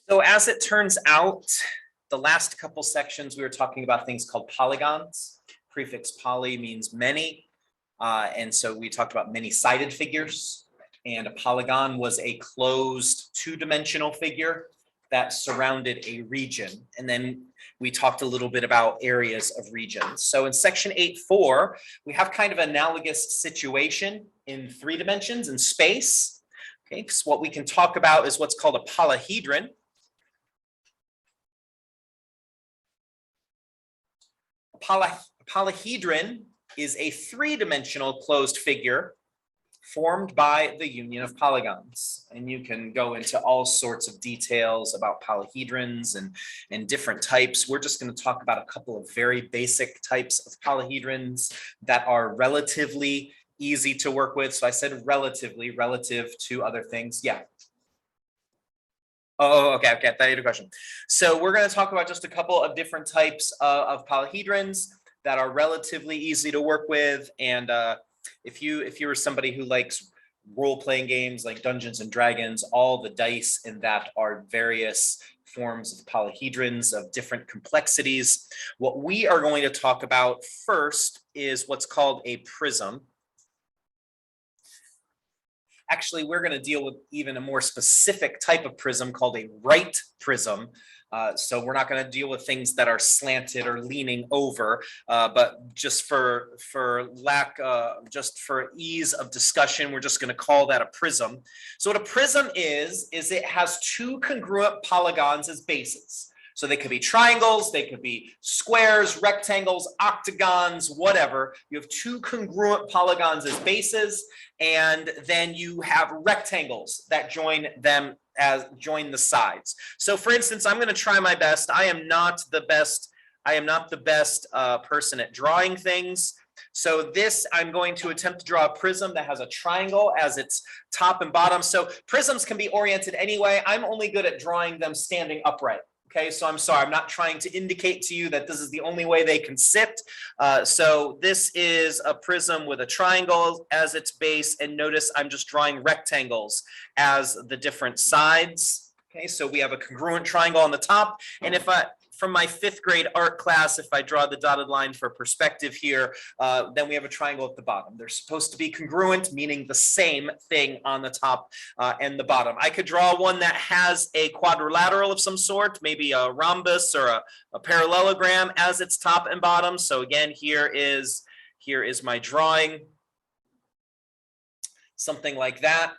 So as it turns out, the last couple sections we were talking about things called polygons. Prefix poly means many. And so we talked about many-sided figures. And a polygon was a closed two-dimensional figure that surrounded a region. And then we talked a little bit about areas of regions. So in section 8.4, we have kind of analogous situation in 3 dimensions in space. Okay, so what we can talk about is what's called a polyhedron. A polyhedron is a 3-dimensional closed figure formed by the union of polygons. And you can go into all sorts of details about polyhedrons and different types. We're just going to talk about a couple of very basic types of polyhedrons that are relatively easy to work with. So I said relatively, relative to other things. Yeah. Oh, okay. I thought you had a question. So we're going to talk about just a couple of different types of polyhedrons that are relatively easy to work with. And if you were somebody who likes role-playing games like Dungeons and Dragons, all the dice in that are various forms of polyhedrons of different complexities. What we are going to talk about first is what's called a prism. Actually, we're going to deal with even a more specific type of prism called a right prism. So we're not going to deal with things that are slanted or leaning over, but just for ease of discussion, we're just going to call that a prism. So what a prism is it has 2 congruent polygons as bases. So they could be triangles, they could be squares, rectangles, octagons, whatever. You have 2 congruent polygons as bases, and then you have rectangles that join them as join the sides. So for instance, I'm going to try my best. I am not the best person at drawing things. So this, I'm going to attempt to draw a prism that has a triangle as its top and bottom. So prisms can be oriented anyway. I'm only good at drawing them standing upright. Okay, so I'm sorry, I'm not trying to indicate to you that this is the only way they can sit. So this is a prism with a triangle as its base, and notice I'm just drawing rectangles as the different sides. Okay, so we have a congruent triangle on the top, and if from my 5th grade art class, if I draw the dotted line for perspective here, then we have a triangle at the bottom. They're supposed to be congruent, meaning the same thing on the top and the bottom. I could draw one that has a quadrilateral of some sort, maybe a rhombus or a parallelogram as its top and bottom. So again, here is my drawing, something like that.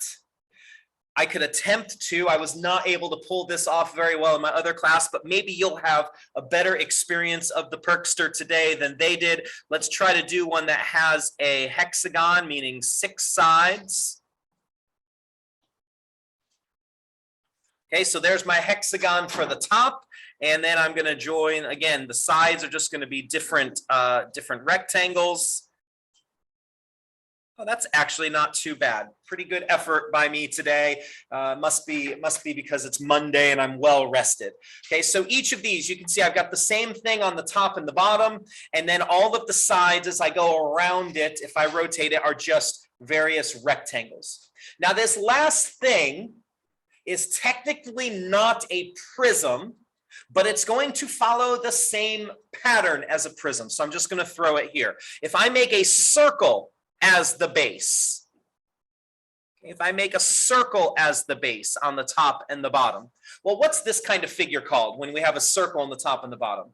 I could attempt to. I was not able to pull this off very well in my other class, but maybe you'll have a better experience of the Perkster today than they did. Let's try to do one that has a hexagon, meaning 6 sides. Okay, so there's my hexagon for the top, and then I'm going to join, again, the sides are just going to be different rectangles. Oh, that's actually not too bad. Pretty good effort by me today. Must be because it's Monday and I'm well rested. Okay, so each of these, you can see I've got the same thing on the top and the bottom, and then all of the sides as I go around it, if I rotate it, are just various rectangles. Now this last thing is technically not a prism, but it's going to follow the same pattern as a prism. So I'm just going to throw it here. If I make a circle as the base, if I make a circle as the base on the top and the bottom, well, what's this kind of figure called when we have a circle on the top and the bottom?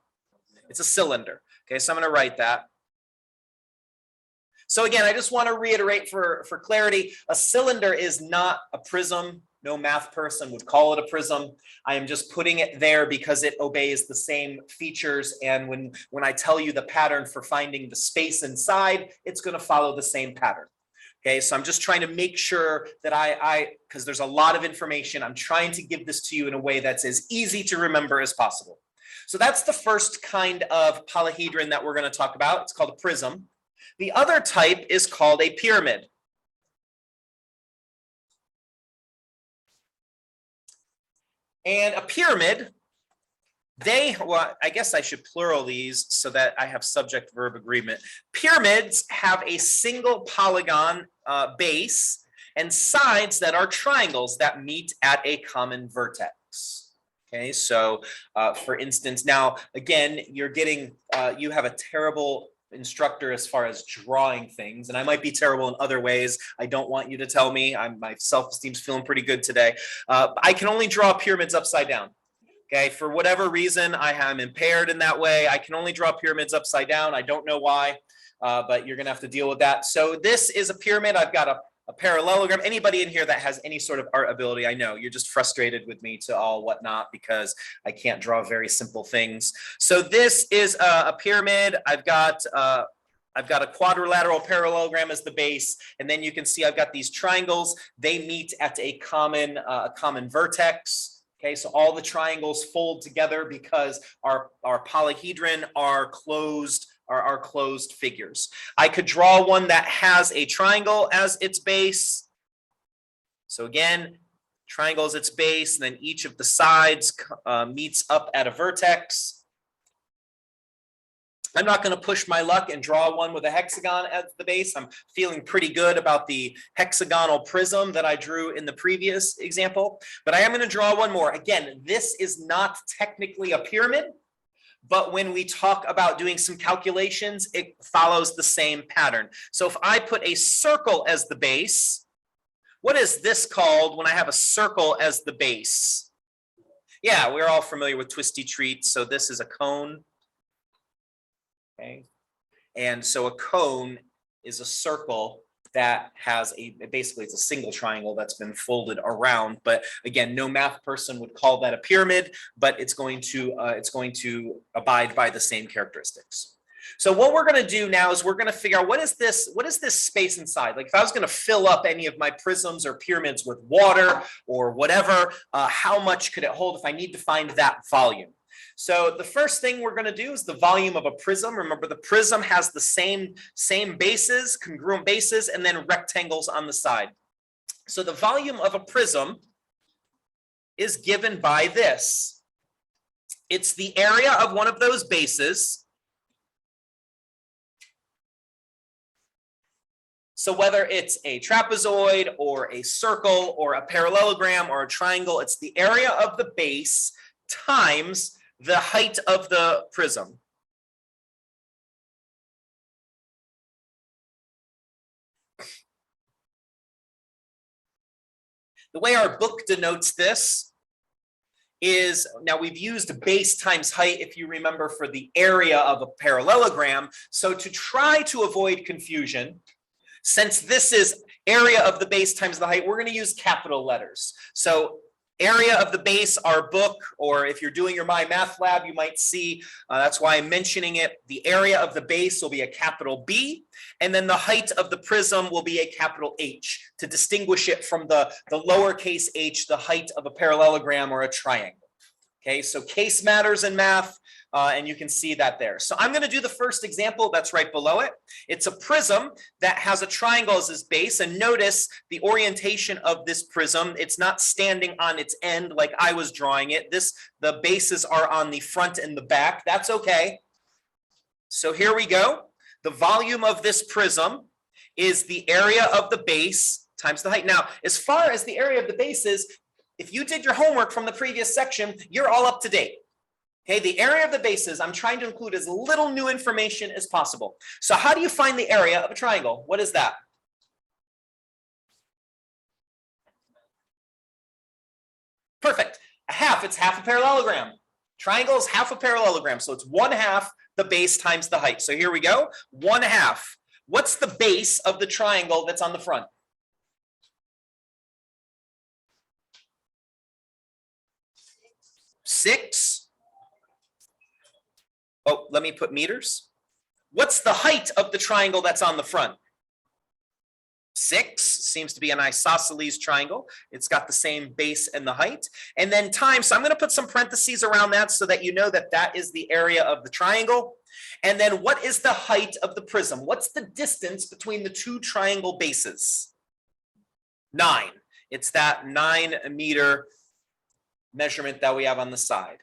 It's a cylinder. Okay, so I'm going to write that. So again, I just want to reiterate for clarity, a cylinder is not a prism. No math person would call it a prism. I am just putting it there because it obeys the same features. And when I tell you the pattern for finding the space inside, it's going to follow the same pattern. Okay, so I'm just trying to make sure that because there's a lot of information, I'm trying to give this to you in a way that's as easy to remember as possible. So that's the first kind of polyhedron that we're going to talk about. It's called a prism. The other type is called a pyramid. And a pyramid, well, I guess I should plural these so that I have subject-verb agreement. Pyramids have a single polygon base and sides that are triangles that meet at a common vertex. Okay, so for instance, now again, you're getting, you have a terrible instructor as far as drawing things, and I might be terrible in other ways. I don't want you to tell me. My self-esteem's feeling pretty good today. I can only draw pyramids upside down. Okay, for whatever reason, I am impaired in that way. I can only draw pyramids upside down. I don't know why, but you're gonna have to deal with that. So this is a pyramid. I've got a parallelogram. Anybody in here that has any sort of art ability, I know you're just frustrated with me to all whatnot because I can't draw very simple things. So this is a pyramid. I've got a quadrilateral parallelogram as the base, and then you can see I've got these triangles. They meet at a common vertex. Okay, so all the triangles fold together because our polyhedron are closed figures. I could draw one that has a triangle as its base. So again, triangle is its base, and then each of the sides meets up at a vertex. I'm not going to push my luck and draw one with a hexagon at the base. I'm feeling pretty good about the hexagonal prism that I drew in the previous example, but I am going to draw one more. Again, this is not technically a pyramid, but when we talk about doing some calculations, it follows the same pattern. So if I put a circle as the base, what is this called when I have a circle as the base? Yeah, we're all familiar with twisty treats. So this is a cone. Okay, and so a cone is a circle that has basically it's a single triangle that's been folded around. But again, no math person would call that a pyramid, but it's going to abide by the same characteristics. So what we're going to do now is we're going to figure out what is this space inside. Like if I was going to fill up any of my prisms or pyramids with water or whatever, how much could it hold if I need to find that volume? So the first thing we're going to do is the volume of a prism. Remember, the prism has the same bases, congruent bases, and then rectangles on the side. So the volume of a prism is given by this. It's the area of one of those bases. So whether it's a trapezoid or a circle or a parallelogram or a triangle, it's the area of the base times the height of the prism. The way our book denotes this is, now we've used base times height, if you remember, for the area of a parallelogram. So to try to avoid confusion, since this is area of the base times the height, we're going to use capital letters. So area of the base, our book, or if you're doing your My Math Lab, you might see, that's why I'm mentioning it, the area of the base will be a capital B, and then the height of the prism will be a capital H to distinguish it from the lowercase h, the height of a parallelogram or a triangle. Okay, so case matters in math, and you can see that there. So I'm going to do the first example that's right below it. It's a prism that has a triangle as its base, and notice the orientation of this prism. It's not standing on its end like I was drawing it. The bases are on the front and the back. That's okay. So here we go. The volume of this prism is the area of the base times the height. Now, as far as the area of the base is, if you did your homework from the previous section, you're all up to date. Okay, the area of the bases, I'm trying to include as little new information as possible. So how do you find the area of a triangle? What is that? Perfect. A half, it's half a parallelogram. Triangle is half a parallelogram, so it's 1/2 the base times the height. So here we go, 1/2. What's the base of the triangle that's on the front? 6. Oh, let me put meters. What's the height of the triangle that's on the front? 6. Seems to be an isosceles triangle. It's got the same base and the height. And then times, so I'm going to put some parentheses around that so that you know that that is the area of the triangle. And then what is the height of the prism? What's the distance between the two triangle bases? 9. It's that 9-meter measurement that we have on the side.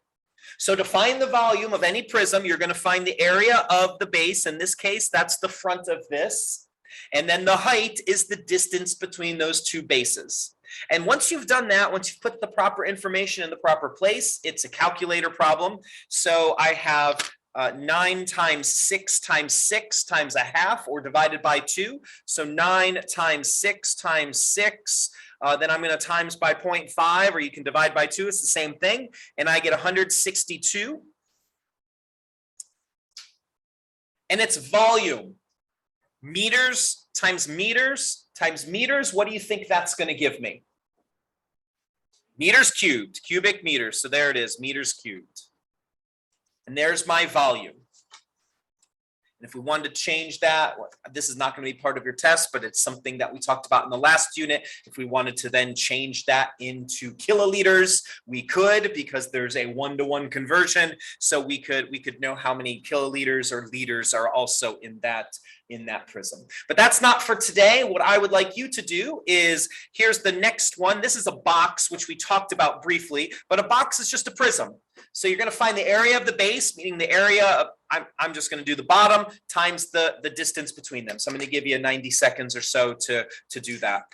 So to find the volume of any prism, you're going to find the area of the base. In this case, that's the front of this. And then the height is the distance between those two bases. And once you've done that, once you've put the proper information in the proper place, it's a calculator problem. So I have 9 times 6 times 6 times a half, or divided by 2. So 9 times 6 times 6. Then I'm going to times by 0.5, or you can divide by 2. It's the same thing. And I get 162. And it's volume. Meters times meters times meters. What do you think that's going to give me? Meters cubed, cubic meters. So there it is, meters cubed. And there's my volume. And if we wanted to change that, this is not going to be part of your test, but it's something that we talked about in the last unit. If we wanted to then change that into kiloliters, we could, because there's a 1-to-1 conversion. So we could know how many kiloliters or liters are also in that prism. But that's not for today. What I would like you to do is, here's the next one. This is a box, which we talked about briefly, but a box is just a prism. So you're going to find the area of the base, meaning the area of, I'm just going to do the bottom times the distance between them. So I'm going to give you 90 seconds or so to do that.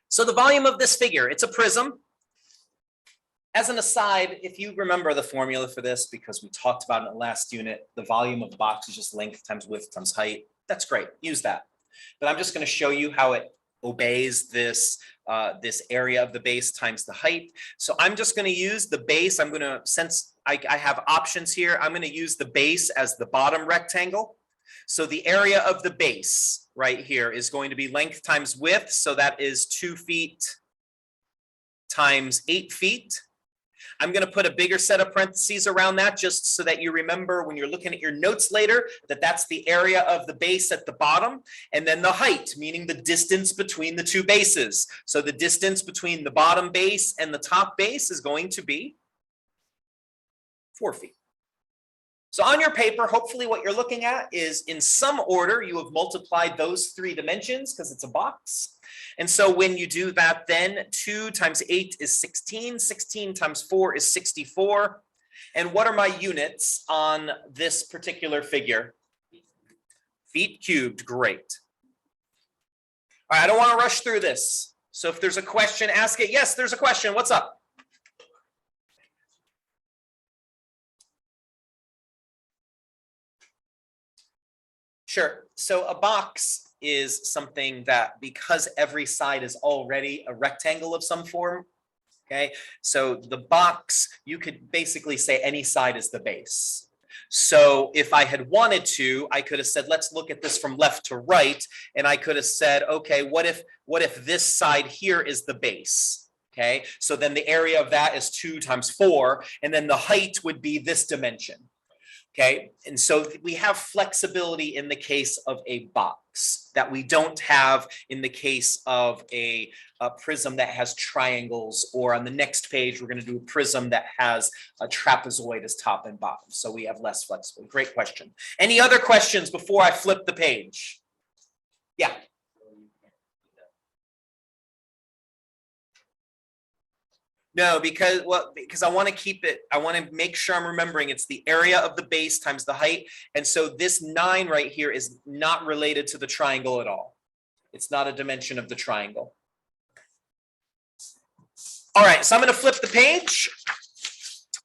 So the volume of this figure, it's a prism. As an aside, if you remember the formula for this, because we talked about it in the last unit, the volume of the box is just length times width times height. That's great, use that. But I'm just going to show you how it obeys this, this area of the base times the height. So I'm just going to use the base. I'm going to, since I have options here, I'm going to use the base as the bottom rectangle. So the area of the base right here is going to be length times width. So that is 2 feet times 8 feet. I'm going to put a bigger set of parentheses around that, just so that you remember when you're looking at your notes later that that's the area of the base at the bottom. And then the height, meaning the distance between the two bases. So the distance between the bottom base and the top base is going to be 4 feet. So on your paper, hopefully what you're looking at is, in some order, you have multiplied those 3 dimensions because it's a box. And so when you do that, then 2 times 8 is 16, 16 times 4 is 64. And what are my units on this particular figure? Feet cubed, great. All right, I don't want to rush through this. So if there's a question, ask it. Yes, there's a question. What's up? Sure. So a box is something that, because every side is already a rectangle of some form, okay? So the box, you could basically say any side is the base. So if I had wanted to, I could have said, let's look at this from left to right. And I could have said, okay, what if this side here is the base? Okay, so then the area of that is 2 times 4, and then the height would be this dimension. Okay, and so we have flexibility in the case of a box that we don't have in the case of a prism that has triangles, or on the next page, we're going to do a prism that has a trapezoid as top and bottom. So we have less flexibility. Great question. Any other questions before I flip the page? Yeah. No, because I want to keep it, I want to make sure I'm remembering it's the area of the base times the height. And so this 9 right here is not related to the triangle at all. It's not a dimension of the triangle. All right, so I'm going to flip the page.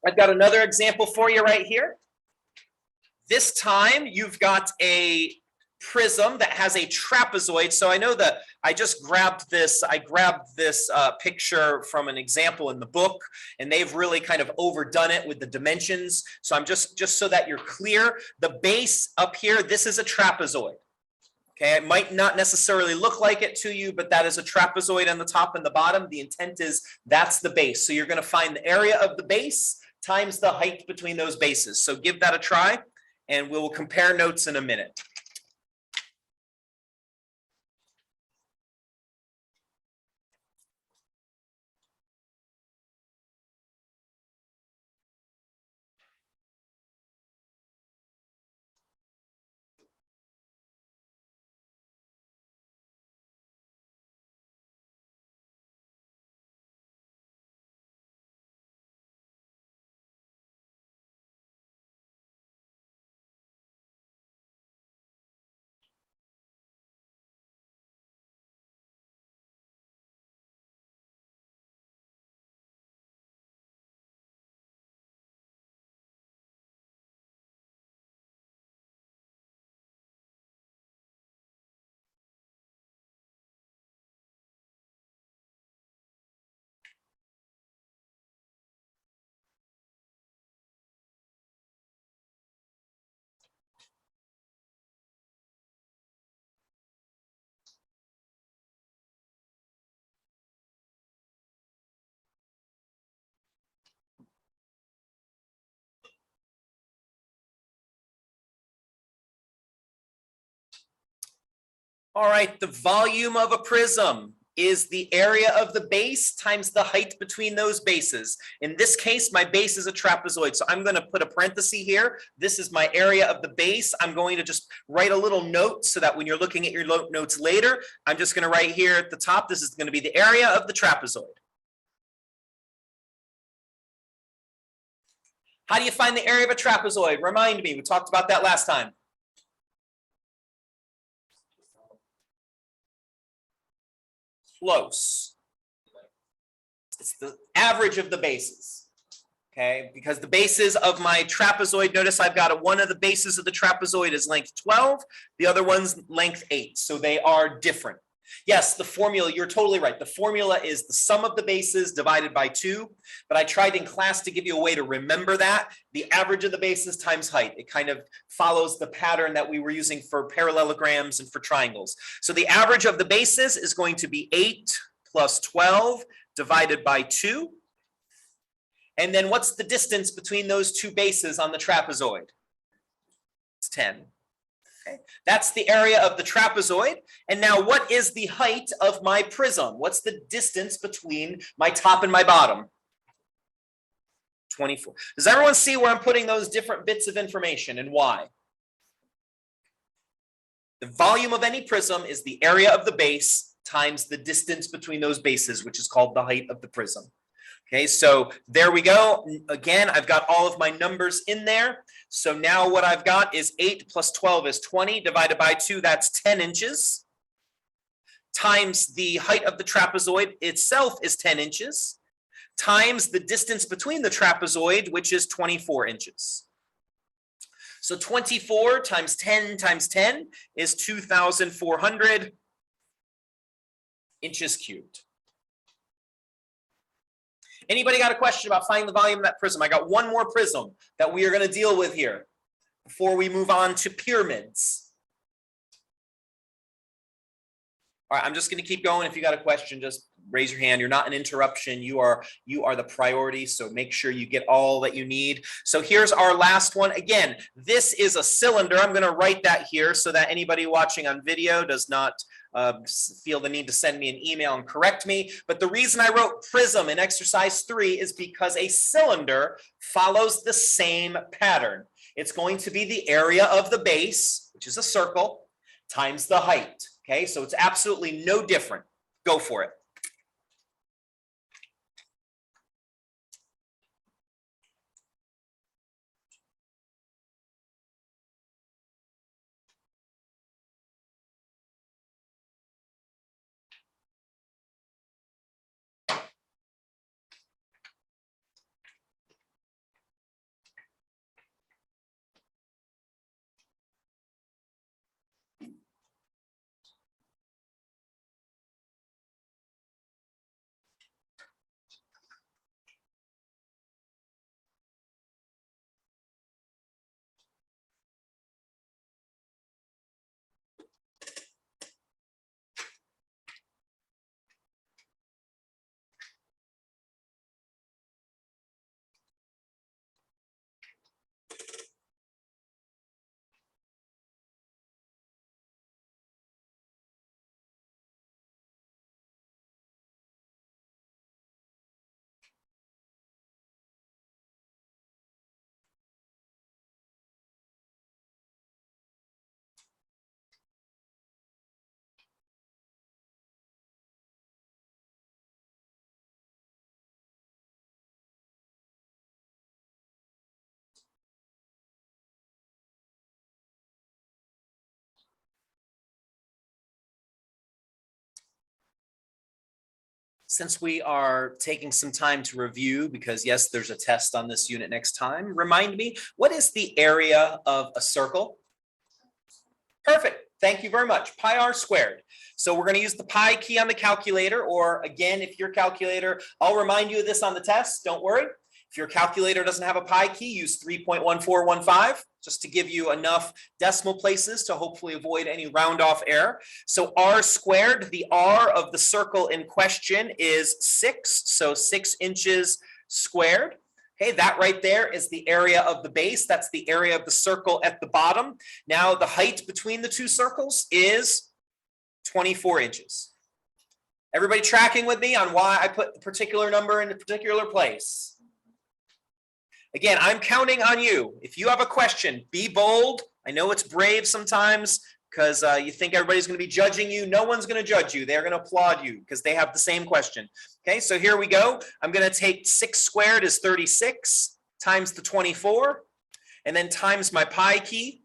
I've got another example for you right here. This time you've got a prism that has a trapezoid. So I know that I just grabbed this, picture from an example in the book, and they've really kind of overdone it with the dimensions. So I'm just so that you're clear, the base up here, this is a trapezoid. Okay, it might not necessarily look like it to you, but that is a trapezoid on the top and the bottom. The intent is that's the base. So you're going to find the area of the base times the height between those bases. So give that a try, and we will compare notes in a minute. All right, the volume of a prism is the area of the base times the height between those bases. In this case, my base is a trapezoid, so I'm going to put a parenthesis here. This is my area of the base. I'm going to just write a little note so that when you're looking at your notes later, I'm just going to write here at the top, this is going to be the area of the trapezoid. How do you find the area of a trapezoid? Remind me, we talked about that last time. Close. It's the average of the bases, okay? Because the bases of my trapezoid, notice I've got one of the bases of the trapezoid is length 12, the other one's length 8, so they are different. Yes, the formula, you're totally right. The formula is the sum of the bases divided by 2, but I tried in class to give you a way to remember that. The average of the bases times height. It kind of follows the pattern that we were using for parallelograms and for triangles. So the average of the bases is going to be 8 plus 12 divided by 2. And then what's the distance between those two bases on the trapezoid? It's 10. Okay. That's the area of the trapezoid. And now what is the height of my prism? What's the distance between my top and my bottom? 24. Does everyone see where I'm putting those different bits of information and why? The volume of any prism is the area of the base times the distance between those bases, which is called the height of the prism. Okay, so there we go. Again, I've got all of my numbers in there. So now what I've got is 8 plus 12 is 20 divided by 2, that's 10 inches, times the height of the trapezoid itself is 10 inches, times the distance between the trapezoid, which is 24 inches. So 24 times 10 is 2,400 inches cubed. Anybody got a question about finding the volume of that prism? I got one more prism that we are going to deal with here before we move on to pyramids. All right, I'm just going to keep going. If you got a question, just raise your hand. You're not an interruption. You are the priority, so make sure you get all that you need. So here's our last one. Again, this is a cylinder. I'm going to write that here so that anybody watching on video does not feel the need to send me an email and correct me. But the reason I wrote prism in exercise 3 is because a cylinder follows the same pattern. It's going to be the area of the base, which is a circle, times the height. Okay, so it's absolutely no different. Go for it. Since we are taking some time to review, because yes, there's a test on this unit next time, remind me, what is the area of a circle? Perfect. Thank you very much. Pi r squared. So we're going to use the pi key on the calculator, or again, if your calculator, I'll remind you of this on the test. Don't worry. If your calculator doesn't have a pi key, use 3.1415 just to give you enough decimal places to hopefully avoid any round off error. So r squared, the r of the circle in question is 6, so 6 inches squared. Okay, that right there is the area of the base. That's the area of the circle at the bottom. Now the height between the two circles is 24 inches. Everybody tracking with me on why I put the particular number in a particular place? Again, I'm counting on you. If you have a question, be bold. I know it's brave sometimes because you think everybody's going to be judging you. No one's going to judge you. They're going to applaud you because they have the same question. Okay, so here we go. I'm going to take 6 squared is 36 times the 24, and then times my pi key,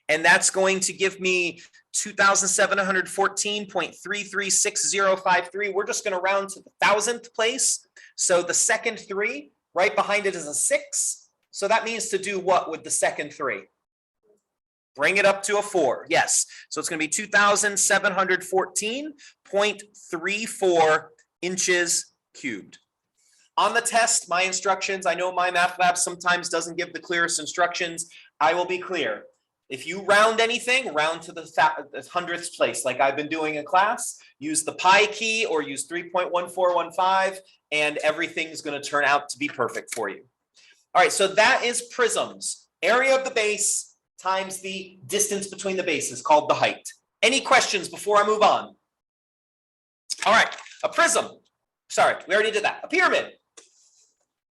and that's going to give me 2,714.336053. We're just going to round to the thousandth place. So the second 3, right behind it is a 6. So that means to do what with the second 3? Bring it up to a 4. Yes. So it's going to be 2,714.34 inches cubed. On the test, my instructions, I know my math lab sometimes doesn't give the clearest instructions. I will be clear. If you round anything, round to the 100th place, like I've been doing in class. Use the pi key or use 3.1415, and everything's going to turn out to be perfect for you. All right, so that is prisms. Area of the base times the distance between the bases, called the height. Any questions before I move on? All right, a prism. Sorry, we already did that. A pyramid.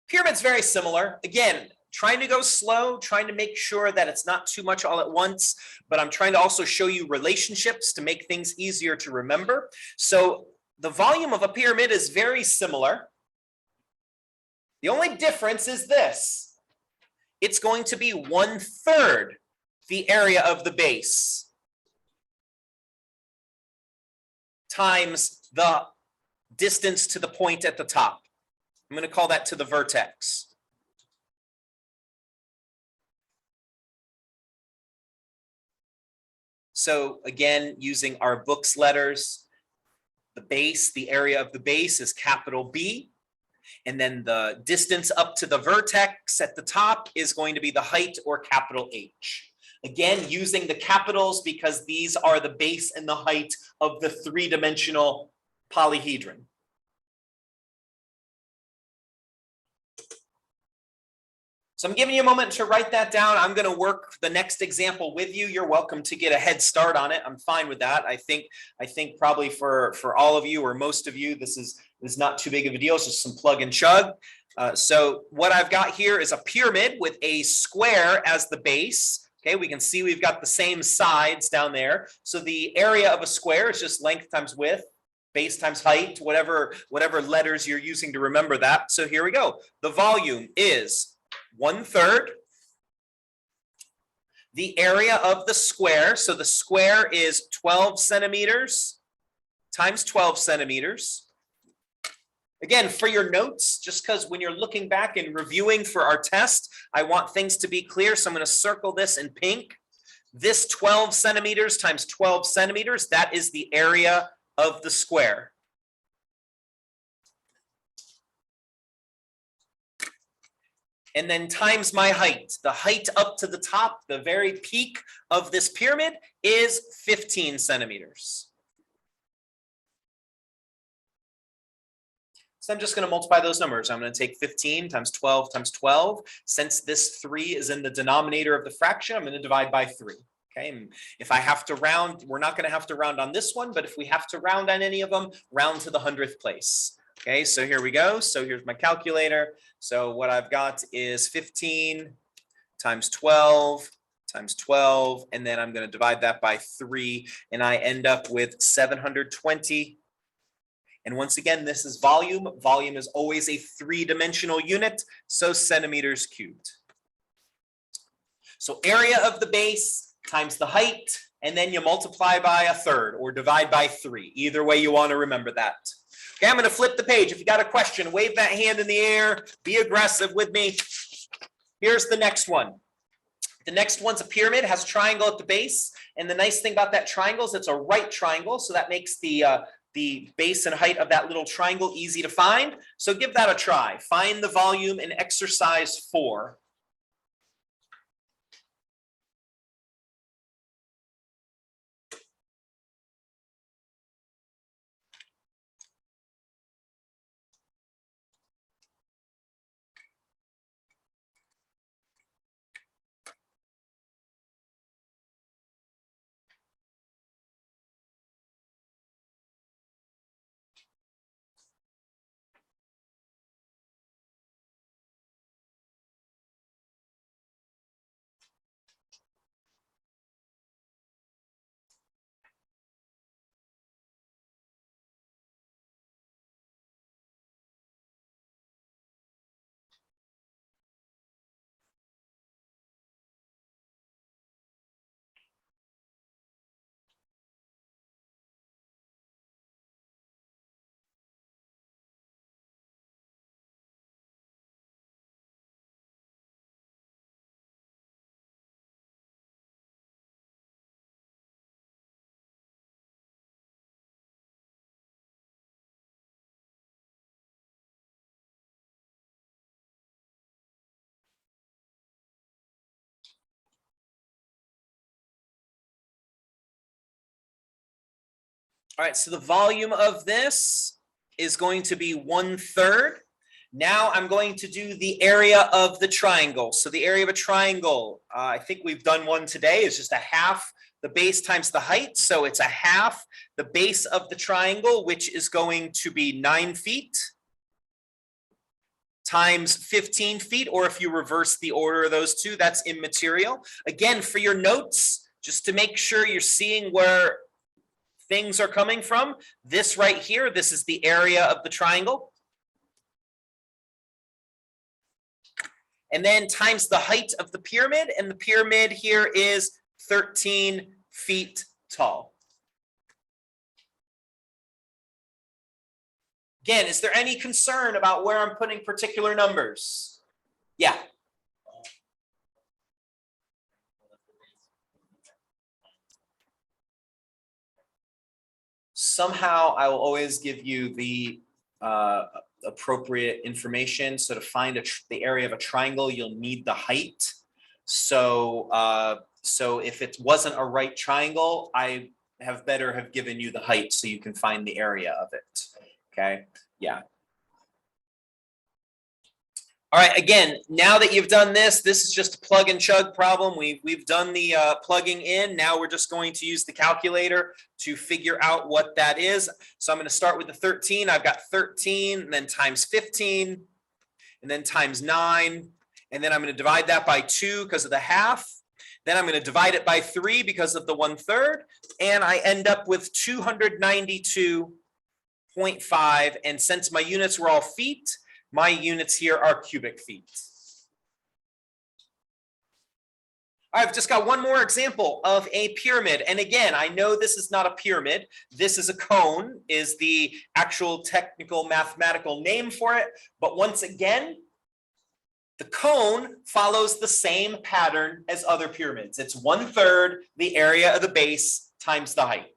Pyramid's very similar. Again, trying to go slow, trying to make sure that it's not too much all at once, but I'm trying to also show you relationships to make things easier to remember. So the volume of a pyramid is very similar. The only difference is this. It's going to be 1/3 the area of the base times the distance to the point at the top. I'm going to call that to the vertex. So again, using our book's letters, the base, the area of the base is capital B. And then the distance up to the vertex at the top is going to be the height, or capital H. Again, using the capitals because these are the base and the height of the 3-dimensional polyhedron. So I'm giving you a moment to write that down. I'm going to work the next example with you. You're welcome to get a head start on it. I'm fine with that. I think probably for all of you or most of you, this is not too big of a deal. It's just some plug and chug. So what I've got here is a pyramid with a square as the base. Okay, we can see we've got the same sides down there. So the area of a square is just length times width, base times height, whatever letters you're using to remember that. So here we go. The volume is 1/3 the area of the square. So the square is 12 centimeters times 12 centimeters. Again, for your notes, just because when you're looking back and reviewing for our test, I want things to be clear. So I'm going to circle this in pink. This 12 centimeters times 12 centimeters, that is the area of the square. And then times my height. The height up to the top, the very peak of this pyramid, is 15 centimeters. So I'm just going to multiply those numbers. I'm going to take 15 times 12 times 12. Since this 3 is in the denominator of the fraction, I'm going to divide by 3. Okay, and if I have to round, we're not going to have to round on this one, but if we have to round on any of them, round to the 100th place. Okay, so here we go. So here's my calculator. So what I've got is 15 times 12 times 12, and then I'm going to divide that by 3, and I end up with 720. And once again, this is volume. Volume is always a 3-dimensional unit, so centimeters cubed. So area of the base times the height, and then you multiply by 1/3 or divide by 3. Either way you want to remember that. Okay, I'm going to flip the page. If you got a question, wave that hand in the air. Be aggressive with me. Here's the next one. The next one's a pyramid, has a triangle at the base. And the nice thing about that triangle is it's a right triangle. So that makes the base and height of that little triangle easy to find. So give that a try. Find the volume in exercise 4. All right, so the volume of this is going to be 1/3. Now I'm going to do the area of the triangle. So the area of a triangle, I think we've done one today, is just a half the base times the height. So it's a half the base of the triangle, which is going to be 9 feet times 15 feet, or if you reverse the order of those two, that's immaterial. Again, for your notes, just to make sure you're seeing where things are coming from, this right here, this is the area of the triangle. And then times the height of the pyramid, and the pyramid here is 13 feet tall. Again, is there any concern about where I'm putting particular numbers? Yeah. Somehow I will always give you the appropriate information. So to find the area of a triangle, you'll need the height. So so if it wasn't a right triangle, I have given you the height so you can find the area of it. Okay, yeah. All right, again, now that you've done this, this is just a plug and chug problem. We've done the plugging in. Now we're just going to use the calculator to figure out what that is. So I'm going to start with the 13. I've got 13, and then times 15, and then times 9. And then I'm going to divide that by 2 because of the half. Then I'm going to divide it by 3 because of the 1/3. And I end up with 292.5. And since my units were all feet, my units here are cubic feet. I've just got one more example of a pyramid. And again, I know this is not a pyramid. This is a cone, is the actual technical mathematical name for it. But once again, the cone follows the same pattern as other pyramids. It's 1/3 the area of the base times the height.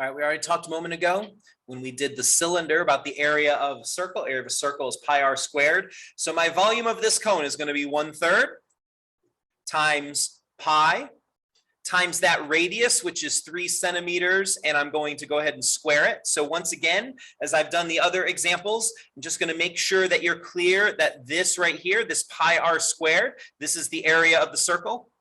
All right, we already talked a moment ago when we did the cylinder about the area of a circle. Area of a circle is pi r squared. So my volume of this cone is going to be 1/3 times pi times that radius, which is 3 centimeters, and I'm going to go ahead and square it. So once again, as I've done the other examples, I'm just going to make sure that you're clear that this right here, this pi r squared, this is the area of the circle.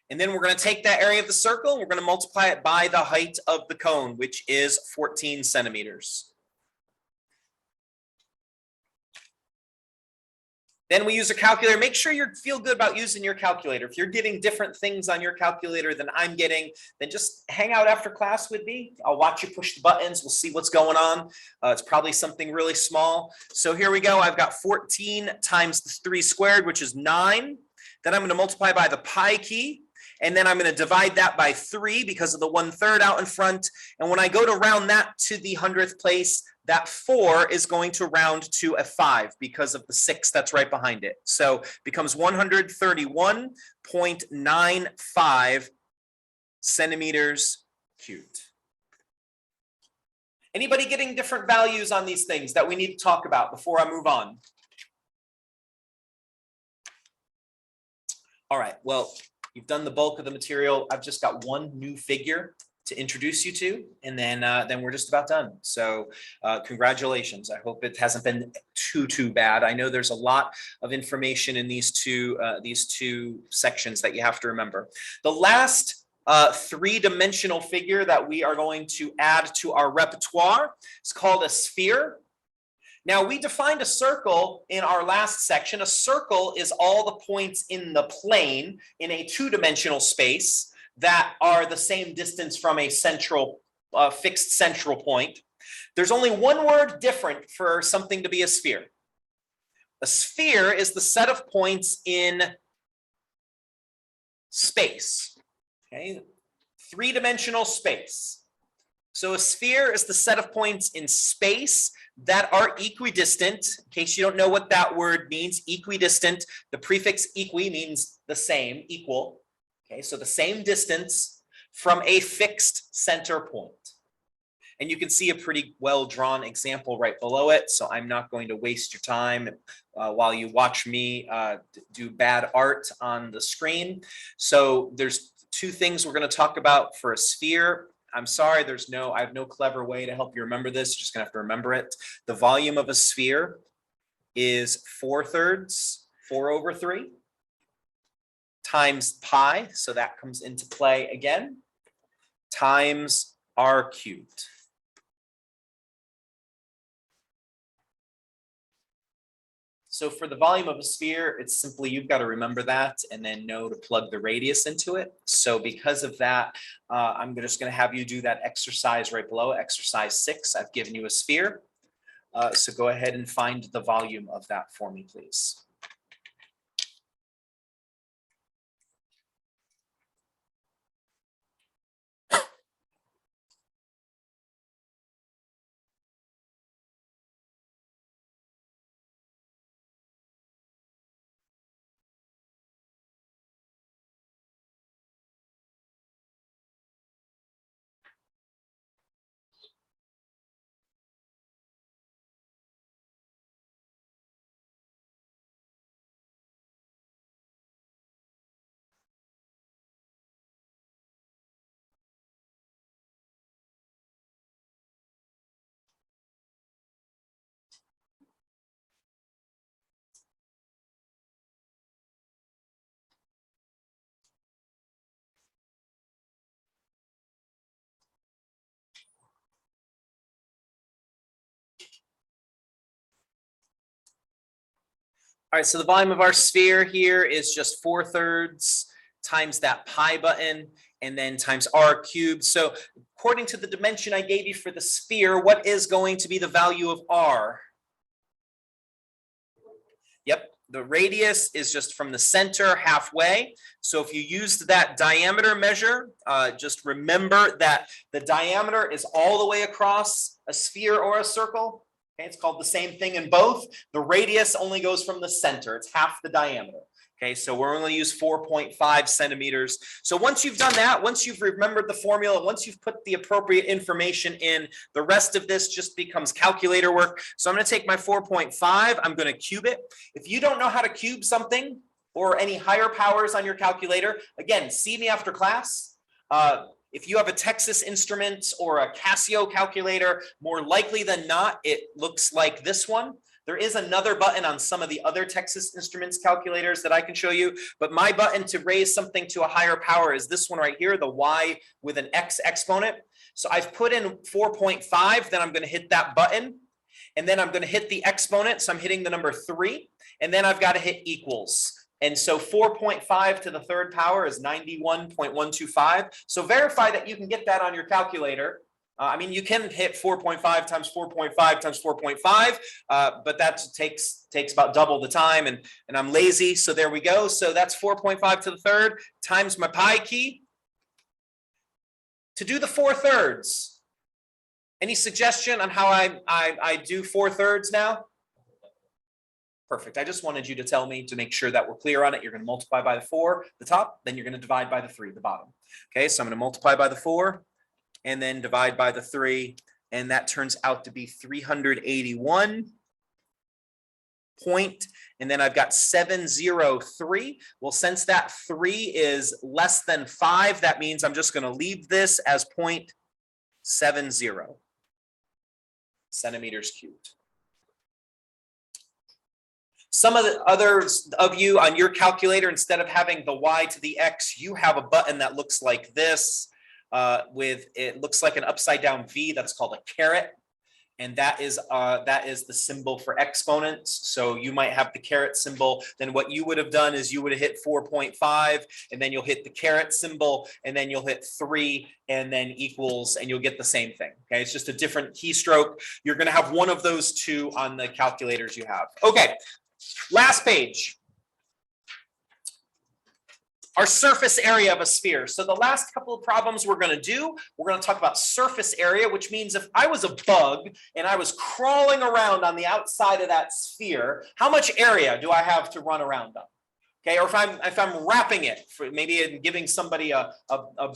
And then we're going to take that area of the circle, and we're going to multiply it by the height of the cone, which is 14 centimeters. Then we use a calculator. Make sure you feel good about using your calculator. If you're getting different things on your calculator than I'm getting, then just hang out after class with me. I'll watch you push the buttons. We'll see what's going on. It's probably something really small. So here we go. I've got 14 times the 3 squared, which is 9. Then I'm going to multiply by the pi key. And then I'm going to divide that by 3 because of the 1/3 out in front. And when I go to round that to the 100th place, that 4 is going to round to a 5 because of the 6 that's right behind it. So it becomes 131.95 centimeters cubed. Anybody getting different values on these things that we need to talk about before I move on? All right, well, you've done the bulk of the material. I've just got one new figure to introduce you to, and then we're just about done. So congratulations. I hope it hasn't been too bad. I know there's a lot of information in these two sections that you have to remember. The last three-dimensional figure that we are going to add to our repertoire is called a sphere. Now, we defined a circle in our last section. A circle is all the points in the plane in a two-dimensional space that are the same distance from a central, fixed central point. There's only one word different for something to be a sphere. A sphere is the set of points in space, okay? Three-dimensional space. So a sphere is the set of points in space that are equidistant. In case you don't know what that word means, equidistant, the prefix equi means the same, equal. Okay, so the same distance from a fixed center point. And you can see a pretty well-drawn example right below it, so I'm not going to waste your time while you watch me do bad art on the screen. So there's two things we're going to talk about for a sphere. I'm sorry, I have no clever way to help you remember this. You're just gonna have to remember it. The volume of a sphere is 4/3, 4/3 times pi. So that comes into play again, times r cubed. So for the volume of a sphere, it's simply, you've got to remember that and then know to plug the radius into it. So because of that, I'm just going to have you do that exercise right below, exercise 6. I've given you a sphere. So go ahead and find the volume of that for me, please. All right, so the volume of our sphere here is just 4/3 times that pi button and then times r cubed. So according to the dimension I gave you for the sphere, what is going to be the value of r? Yep, the radius is just from the center halfway. So if you used that diameter measure, just remember that the diameter is all the way across a sphere or a circle. Okay, it's called the same thing in both. The radius only goes from the center. It's half the diameter. Okay, so we're only use 4.5 centimeters. So once you've done that, once you've remembered the formula, once you've put the appropriate information in, the rest of this just becomes calculator work. So I'm going to take my 4.5, I'm going to cube it. If you don't know how to cube something or any higher powers on your calculator, again, see me after class. If you have a Texas Instruments or a Casio calculator, more likely than not, it looks like this one. There is another button on some of the other Texas Instruments calculators that I can show you, but my button to raise something to a higher power is this one right here, the Y with an X exponent. So I've put in 4.5, then I'm going to hit that button, and then I'm going to hit the exponent, so I'm hitting the number 3, and then I've got to hit equals. And so 4.5 to the third power is 91.125. So verify that you can get that on your calculator. I mean, you can hit 4.5 times 4.5 times 4.5, but that takes about double the time, and I'm lazy, so there we go. So that's 4.5 to the third times my pi key. To do the 4/3, any suggestion on how I do 4/3 now? Perfect. I just wanted you to tell me to make sure that we're clear on it. You're going to multiply by the 4, the top, then you're going to divide by the 3, the bottom. Okay, so I'm going to multiply by the 4 and then divide by the 3, and that turns out to be 381 point, and then I've got 703. Well, since that 3 is less than 5, that means I'm just going to leave this as 0.70 centimeters cubed. Some of the others of you on your calculator, instead of having the Y to the X, you have a button that looks like this, it looks like an upside down V. That's called a caret, and that is the symbol for exponents. So you might have the caret symbol. Then what you would have done is you would have hit 4.5, and then you'll hit the caret symbol, and then you'll hit 3, and then equals, and you'll get the same thing. Okay, it's just a different keystroke. You're going to have one of those two on the calculators you have. Okay. Last page. Our surface area of a sphere. So the last couple of problems we're going to do, we're going to talk about surface area, which means if I was a bug and I was crawling around on the outside of that sphere, how much area do I have to run around on? Okay, or if I'm wrapping it, for maybe I'm giving somebody a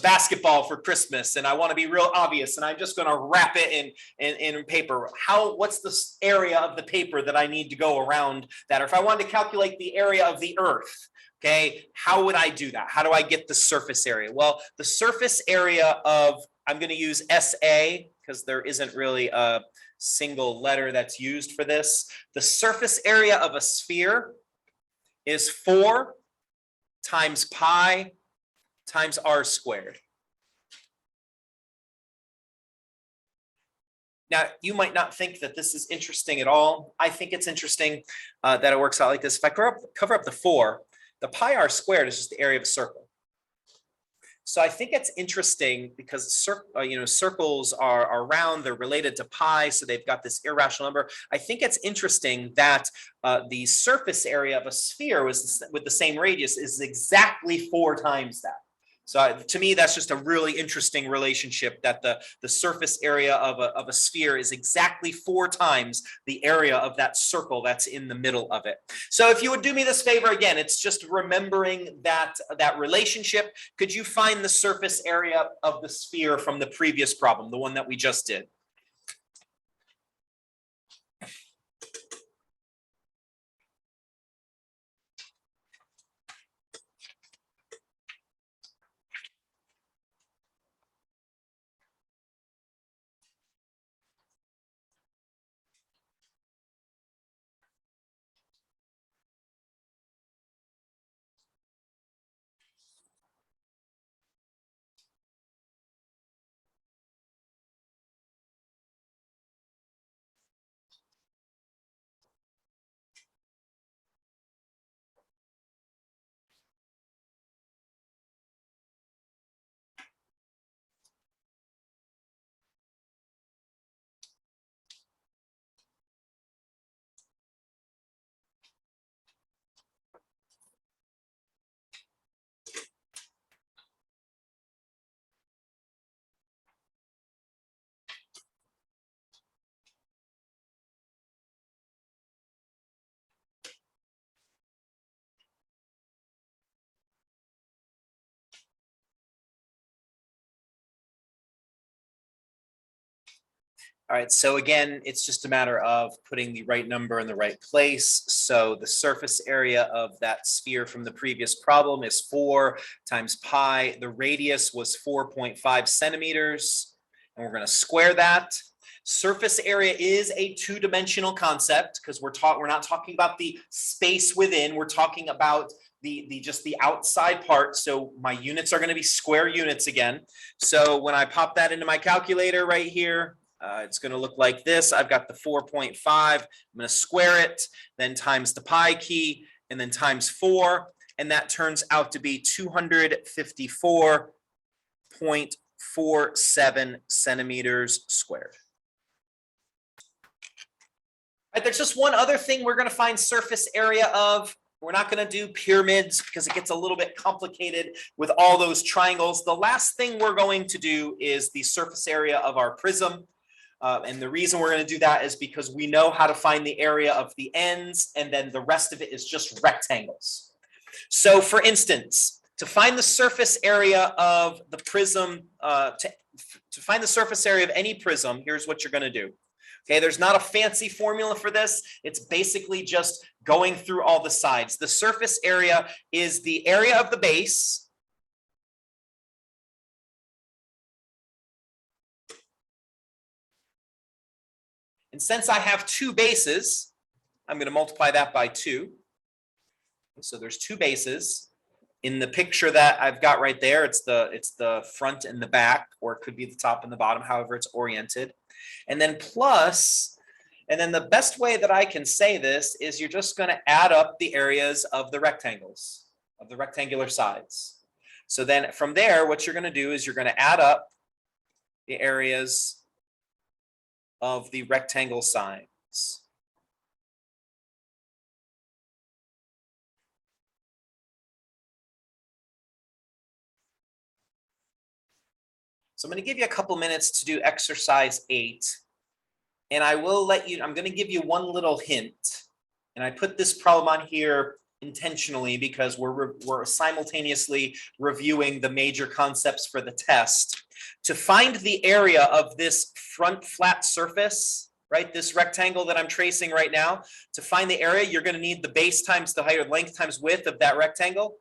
basketball for Christmas, and I want to be real obvious, and I'm just going to wrap it in paper. What's the area of the paper that I need to go around that? Or if I wanted to calculate the area of the Earth, okay, how would I do that? How do I get the surface area? Well, the surface area of, I'm going to use SA because there isn't really a single letter that's used for this. The surface area of a sphere is 4 times pi times r squared. Now, you might not think that this is interesting at all. I think it's interesting that it works out like this. If I cover up the 4, the pi r squared is just the area of a circle. So I think it's interesting because circles are round, they're related to pi, so they've got this irrational number. I think it's interesting that the surface area of a sphere with the same radius is exactly 4 times that. So to me, that's just a really interesting relationship, that the surface area of a sphere is exactly 4 times the area of that circle that's in the middle of it. So if you would do me this favor again, it's just remembering that relationship. Could you find the surface area of the sphere from the previous problem, the one that we just did? All right, so again, it's just a matter of putting the right number in the right place. So the surface area of that sphere from the previous problem is 4 times pi. The radius was 4.5 centimeters, and we're going to square that. Surface area is a two-dimensional concept because we're not talking about the space within. We're talking about just the outside part. So my units are going to be square units again. So when I pop that into my calculator right here, it's going to look like this. I've got the 4.5. I'm going to square it, then times the pi key, and then times 4. And that turns out to be 254.47 centimeters squared. Right, there's just one other thing we're going to find surface area of. We're not going to do pyramids because it gets a little bit complicated with all those triangles. The last thing we're going to do is the surface area of our prism. And the reason we're going to do that is because we know how to find the area of the ends, and then the rest of it is just rectangles. So for instance, to find the surface area of the prism, to find the surface area of any prism, here's what you're going to do. Okay, there's not a fancy formula for this. It's basically just going through all the sides. The surface area is the area of the base and since I have two bases, I'm going to multiply that by 2. So there's two bases. In the picture that I've got right there, it's the front and the back, or it could be the top and the bottom, however it's oriented. And then plus, and then the best way that I can say this is you're just going to add up the areas of the rectangles, of the rectangular sides. So then from there, what you're going to do is you're going to add up the areas of the rectangle sides. So I'm going to give you a couple minutes to do exercise 8. And I will let you, I'm going to give you one little hint. And I put this problem on here intentionally because we're simultaneously reviewing the major concepts for the test. To find the area of this front flat surface, right, this rectangle that I'm tracing right now, to find the area, you're going to need the base times the height or length times width of that rectangle.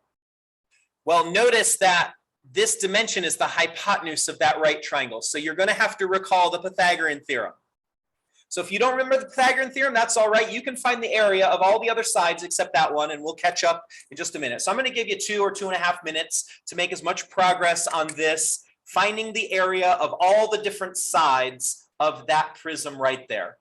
Well, notice that this dimension is the hypotenuse of that right triangle. So you're going to have to recall the Pythagorean theorem. So if you don't remember the Pythagorean theorem, that's all right. You can find the area of all the other sides except that one, and we'll catch up in just a minute. So I'm going to give you 2 or 2.5 minutes to make as much progress on this, finding the area of all the different sides of that prism right there.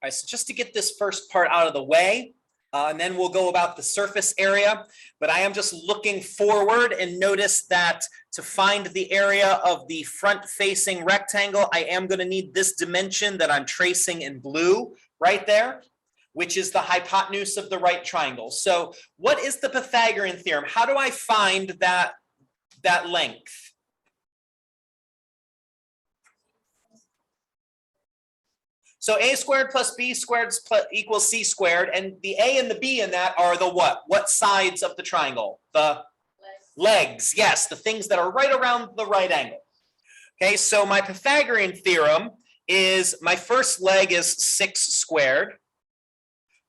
right, so just to get this first part out of the way, and then we'll go about the surface area, but I am just looking forward and notice that to find the area of the front-facing rectangle, I am going to need this dimension that I'm tracing in blue right there, which is the hypotenuse of the right triangle. So what is the Pythagorean theorem? How do I find that length? So a squared plus b squared equals c squared, and the a and the b in that are the what? What sides of the triangle? The legs. Yes, the things that are right around the right angle. Okay, so my Pythagorean theorem is my first leg is 6 squared,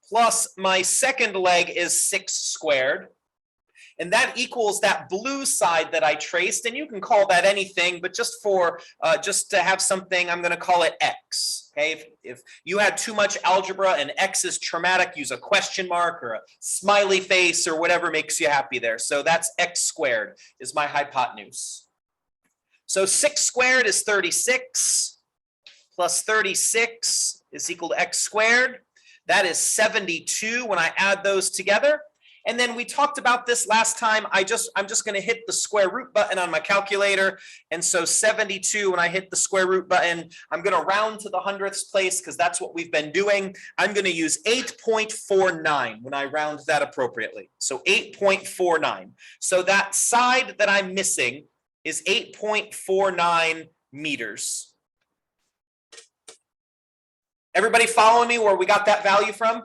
plus my second leg is 6 squared. And that equals that blue side that I traced, and you can call that anything, but just for just to have something, I'm going to call it x. Okay, if you had too much algebra and x is traumatic, use a question mark or a smiley face or whatever makes you happy there. So that's x squared is my hypotenuse. So 6 squared is 36 plus 36 is equal to x squared. That is 72 when I add those together. And then we talked about this last time. I'm just going to hit the square root button on my calculator. And so 72, when I hit the square root button, I'm going to round to the hundredths place because that's what we've been doing. I'm going to use 8.49 when I round that appropriately. So 8.49. So that side that I'm missing is 8.49 meters. Everybody following me where we got that value from?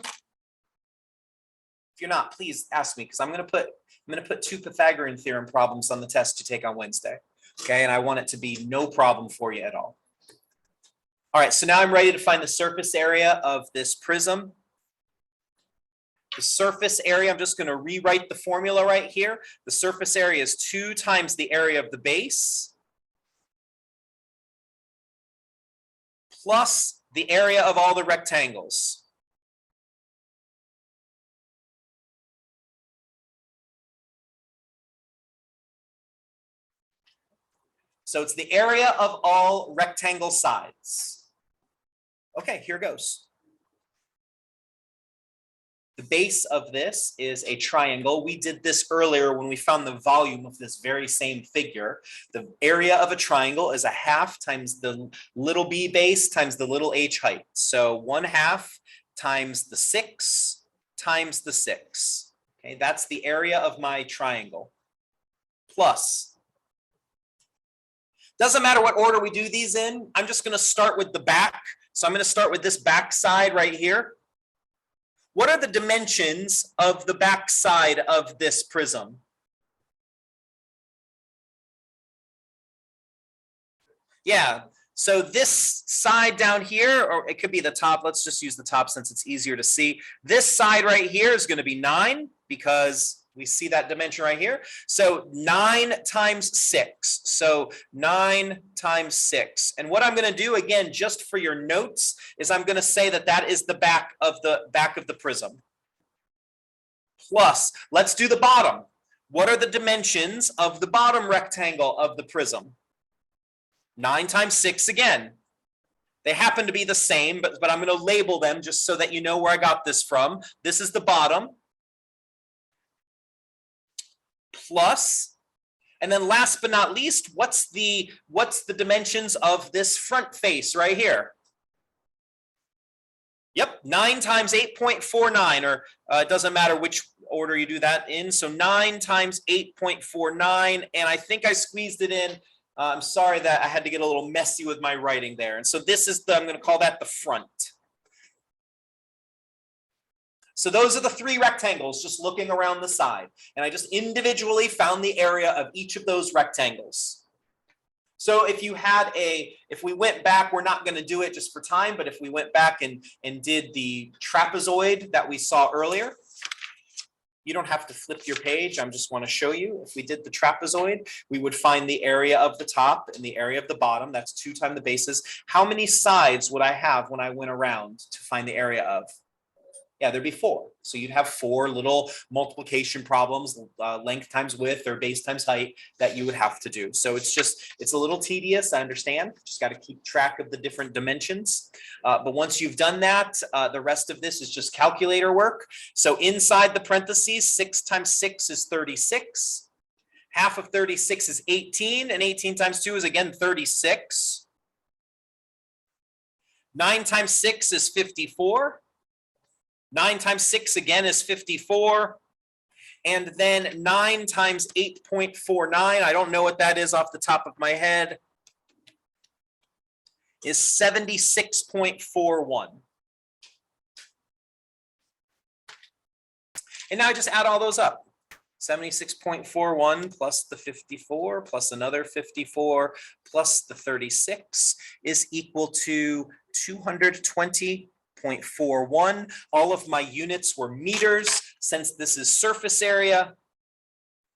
If you're not, please ask me because I'm going to put 2 Pythagorean theorem problems on the test to take on Wednesday. Okay, and I want it to be no problem for you at all. All right, so now I'm ready to find the surface area of this prism. The surface area, I'm just going to rewrite the formula right here. The surface area is 2 times the area of the base plus the area of all the rectangles. So it's the area of all rectangle sides. Okay, here goes. The base of this is a triangle. We did this earlier when we found the volume of this very same figure. The area of a triangle is a half times the little b base times the little h height. So 1/2 times the 6 times the 6. Okay, that's the area of my triangle. Plus. Doesn't matter what order we do these in. I'm just going to start with the back. So I'm going to start with this back side right here. What are the dimensions of the back side of this prism? Yeah, so this side down here, or it could be the top. Let's just use the top since it's easier to see. This side right here is going to be 9 because we see that dimension right here. So 9 times 6. So 9 times 6. And what I'm going to do, again, just for your notes, is I'm going to say that that is the back of the prism. Plus, let's do the bottom. What are the dimensions of the bottom rectangle of the prism? 9 times 6 again. They happen to be the same, but I'm going to label them just so that you know where I got this from. This is the bottom. Plus, and then last but not least, what's the dimensions of this front face right here? Yep, 9 times 8.49, or it doesn't matter which order you do that in. So 9 times 8.49, and I think I squeezed it in. I'm sorry that I had to get a little messy with my writing there. And so this is I'm going to call that the front. So those are the 3 rectangles just looking around the side. And I just individually found the area of each of those rectangles. So if we went back, we're not going to do it just for time, but if we went back and did the trapezoid that we saw earlier, you don't have to flip your page. I just want to show you. If we did the trapezoid, we would find the area of the top and the area of the bottom. That's 2 times the bases. How many sides would I have when I went around to find the area of? Yeah, there'd be 4. So you'd have 4 little multiplication problems, length times width or base times height, that you would have to do. So it's a little tedious, I understand. Just got to keep track of the different dimensions. But once you've done that, the rest of this is just calculator work. So inside the parentheses, 6 times 6 is 36. Half of 36 is 18, and 18 times 2 is again 36. 9 times 6 is 54. 9 times 6 again is 54. And then 9 times 8.49, I don't know what that is off the top of my head, is 76.41. And now I just add all those up. 76.41 plus the 54 plus another 54 plus the 36 is equal to 220.41. All of my units were meters. Since this is surface area,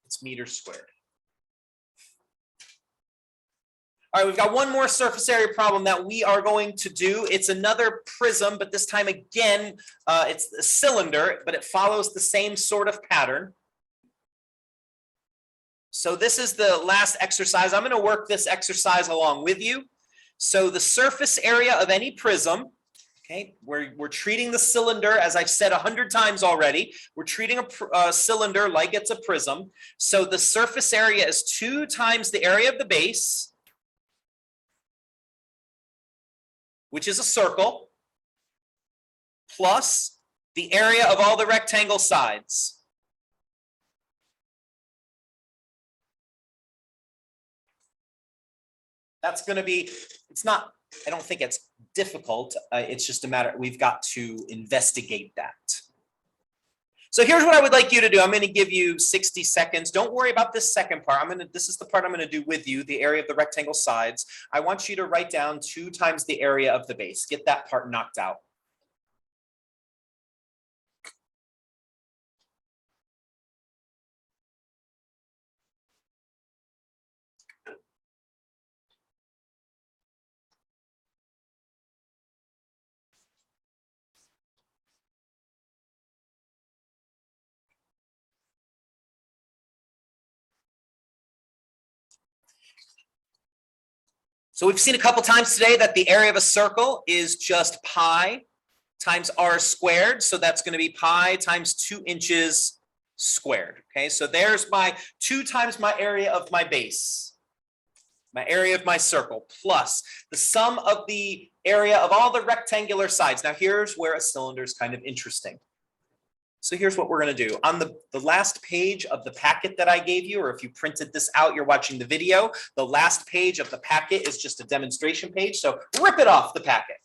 it's meters squared. All right, we've got one more surface area problem that we are going to do. It's another prism, but this time again, it's a cylinder, but it follows the same sort of pattern. So this is the last exercise. I'm going to work this exercise along with you. So the surface area of any prism, okay, we're treating the cylinder, as I've said 100 times already, we're treating a cylinder like it's a prism. So the surface area is 2 times the area of the base, which is a circle, plus the area of all the rectangle sides. That's going to be, it's not, I don't think it's difficult. It's just a matter, we've got to investigate that. So here's what I would like you to do. I'm going to give you 60 seconds. Don't worry about this second part. This is the part I'm going to do with you, the area of the rectangle sides. I want you to write down 2 times the area of the base. Get that part knocked out. So we've seen a couple times today that the area of a circle is just pi times r squared. So that's going to be pi times 2 inches squared. Okay, so there's my 2 times my area of my base, my area of my circle, plus the sum of the area of all the rectangular sides. Now here's where a cylinder is kind of interesting. So here's what we're going to do. On the last page of the packet that I gave you, or if you printed this out, you're watching the video, the last page of the packet is just a demonstration page. So rip it off the packet.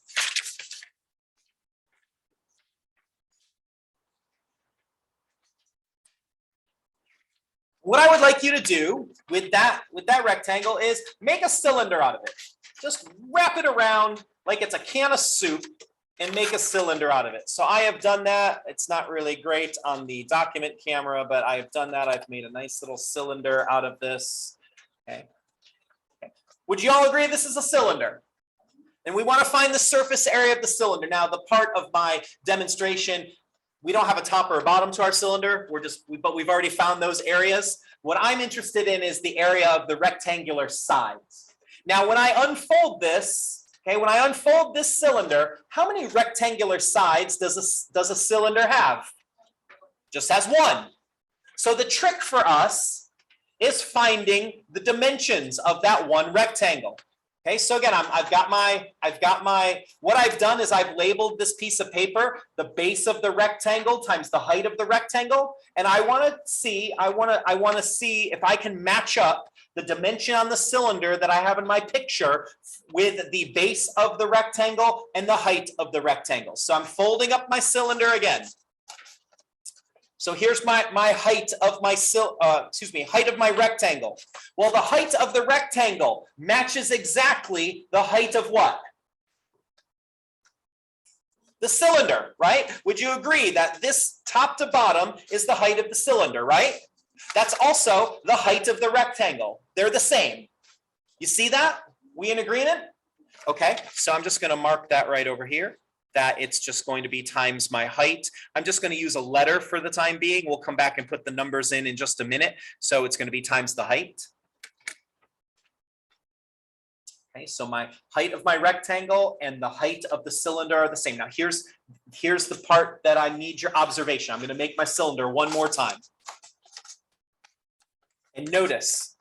What I would like you to do with that rectangle is make a cylinder out of it. Just wrap it around like it's a can of soup and make a cylinder out of it. So I have done that. It's not really great on the document camera, but I have done that. I've made a nice little cylinder out of this. Okay. Would you all agree this is a cylinder? And we want to find the surface area of the cylinder. Now, the part of my demonstration, we don't have a top or a bottom to our cylinder. But we've already found those areas. What I'm interested in is the area of the rectangular sides. Now, when I unfold this, okay, when I unfold this cylinder, how many rectangular sides does a cylinder have? Just has 1. So the trick for us is finding the dimensions of that one rectangle. Okay, so again, what I've done is I've labeled this piece of paper the base of the rectangle times the height of the rectangle, and I want to see if I can match up the dimension on the cylinder that I have in my picture with the base of the rectangle and the height of the rectangle. So I'm folding up my cylinder again. So here's my height of my height of my rectangle. Well, the height of the rectangle matches exactly the height of what? The cylinder, right? Would you agree that this top to bottom is the height of the cylinder, right? That's also the height of the rectangle. They're the same. You see that? We in agreement? Okay, so I'm just going to mark that right over here. that it's just going to be times my height. I'm just going to use a letter for the time being. We'll come back and put the numbers in just a minute. So it's going to be times the height. Okay, so my height of my rectangle and the height of the cylinder are the same. Now here's the part that I need your observation. I'm going to make my cylinder one more time. And notice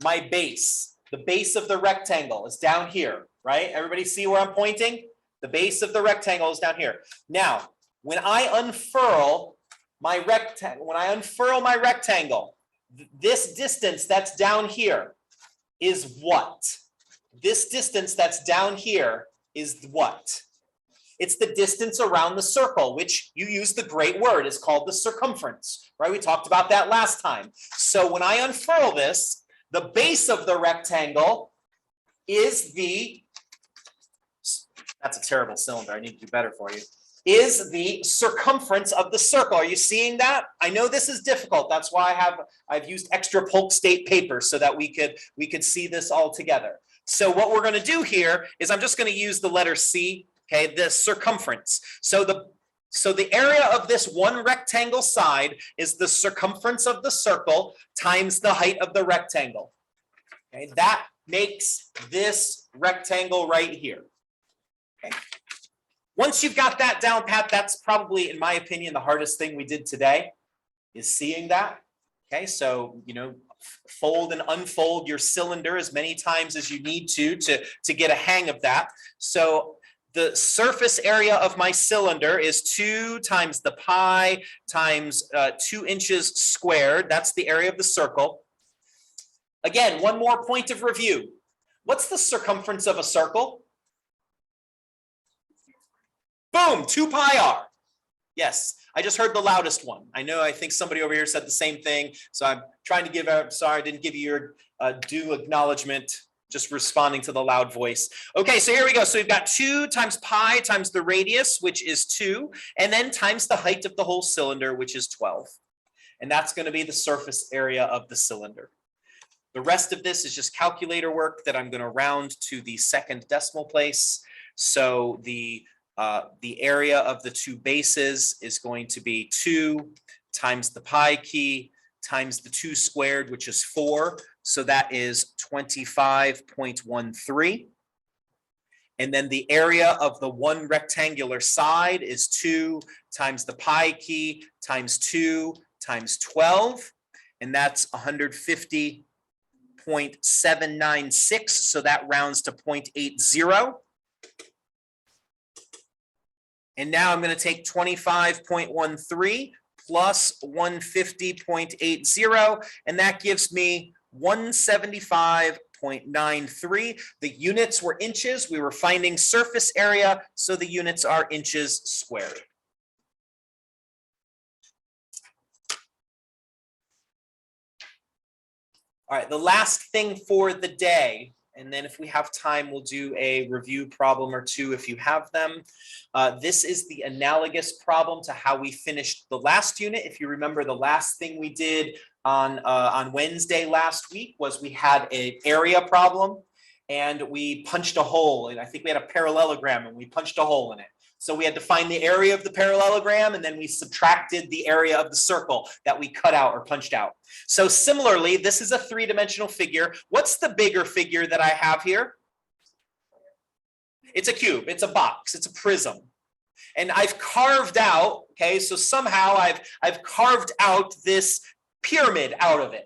my base, the base of the rectangle is down here, right? Everybody see where I'm pointing? The base of the rectangle is down here. Now, when I unfurl my rectangle, this distance that's down here is what? This distance that's down here is what? It's the distance around the circle, which you use the great word, is called the circumference, right? We talked about that last time. So when I unfurl this, the base of the rectangle is that's a terrible cylinder, I need to do better for you, is the circumference of the circle. Are you seeing that? I know this is difficult. That's why I've used extra Polk State paper so that we could see this all together. So what we're going to do here is I'm just going to use the letter C, okay, the circumference. So the area of this one rectangle side is the circumference of the circle times the height of the rectangle. Okay, that makes this rectangle right here. Okay. Once you've got that down pat, that's probably, in my opinion, the hardest thing we did today is seeing that. Okay, so, fold and unfold your cylinder as many times as you need to get a hang of that. So the surface area of my cylinder is 2 times the pi times 2 inches squared. That's the area of the circle. Again, one more point of review. What's the circumference of a circle? Boom, 2 pi r. Yes, I just heard the loudest one. I think somebody over here said the same thing. So I'm trying to give out, sorry, I didn't give you your due acknowledgement, just responding to the loud voice. Okay, so here we go. So we've got 2 times pi times the radius, which is 2, and then times the height of the whole cylinder, which is 12. And that's going to be the surface area of the cylinder. The rest of this is just calculator work that I'm going to round to the second decimal place. So the area of the two bases is going to be 2 times the pi key times the 2 squared, which is 4. So that is 25.13. And then the area of the one rectangular side is 2 times the pi key times 2 times 12. And that's 150.796. So that rounds to 0.80. And now I'm going to take 25.13 plus 150.80, and that gives me 175.93. The units were inches. We were finding surface area, so the units are inches squared. All right, the last thing for the day, and then if we have time, we'll do a review problem or two if you have them. This is the analogous problem to how we finished the last unit. If you remember, the last thing we did on Wednesday last week was we had an area problem and we punched a hole. And I think we had a parallelogram and we punched a hole in it. So we had to find the area of the parallelogram and then we subtracted the area of the circle that we cut out or punched out. So similarly, this is a three-dimensional figure. What's the bigger figure that I have here? It's a cube, it's a box, it's a prism. And I've carved out, okay, so somehow I've carved out this pyramid out of it.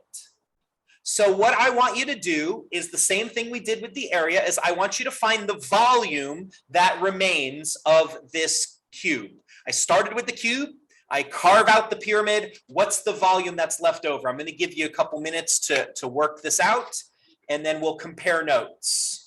So what I want you to do is the same thing we did with the area, is I want you to find the volume that remains of this cube. I started with the cube, I carve out the pyramid. What's the volume that's left over? I'm going to give you a couple minutes to work this out, and then we'll compare notes.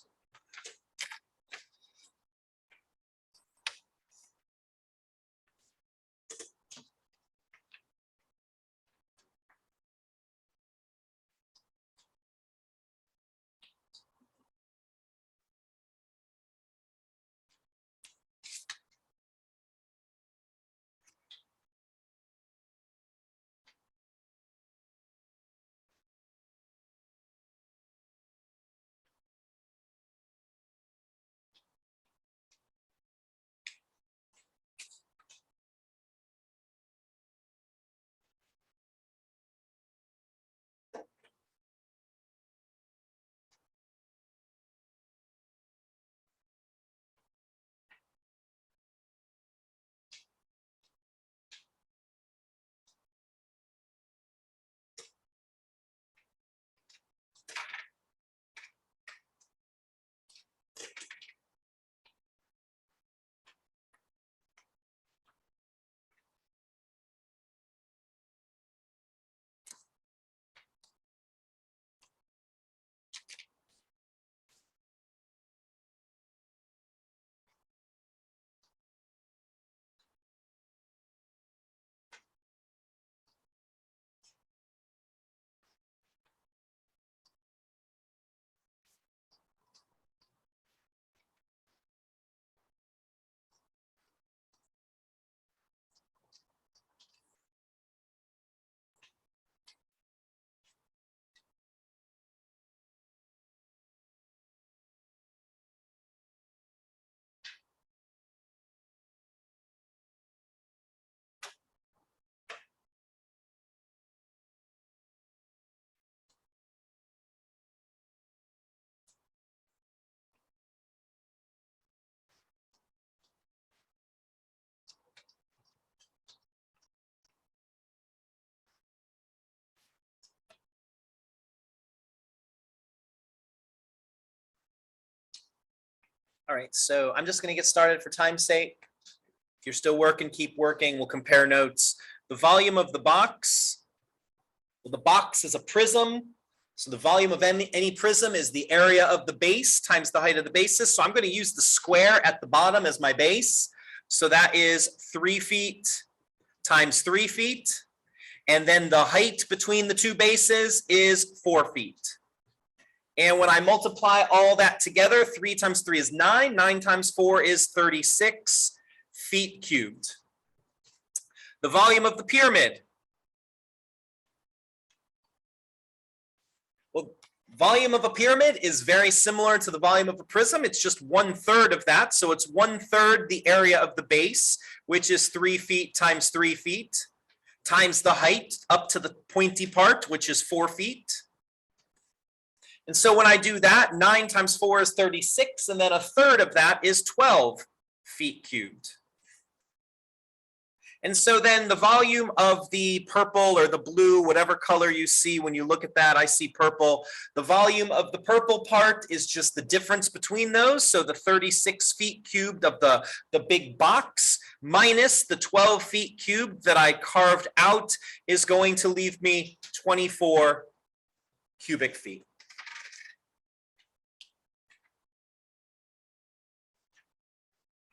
All right, so I'm just gonna get started for time's sake. If you're still working, keep working. We'll compare notes. The volume of the box. Well, the box is a prism. So the volume of any prism is the area of the base times the height of the basis. So I'm going to use the square at the bottom as my base. So that is 3 feet times 3 feet. And then the height between the two bases is 4 feet. And when I multiply all that together, 3 times 3 is 9. 9 times 4 is 36 feet cubed. The volume of the pyramid. Well, volume of a pyramid is very similar to the volume of a prism. It's just 1/3 of that. So it's 1/3 the area of the base, which is 3 feet times 3 feet, times the height up to the pointy part, which is 4 feet. And so when I do that, 9 times 4 is 36, and then 1/3 of that is 12 feet cubed. And so then the volume of the purple or the blue, whatever color you see when you look at that, I see purple. The volume of the purple part is just the difference between those. So the 36 feet cubed of the big box minus the 12 feet cubed that I carved out is going to leave me 24 cubic feet.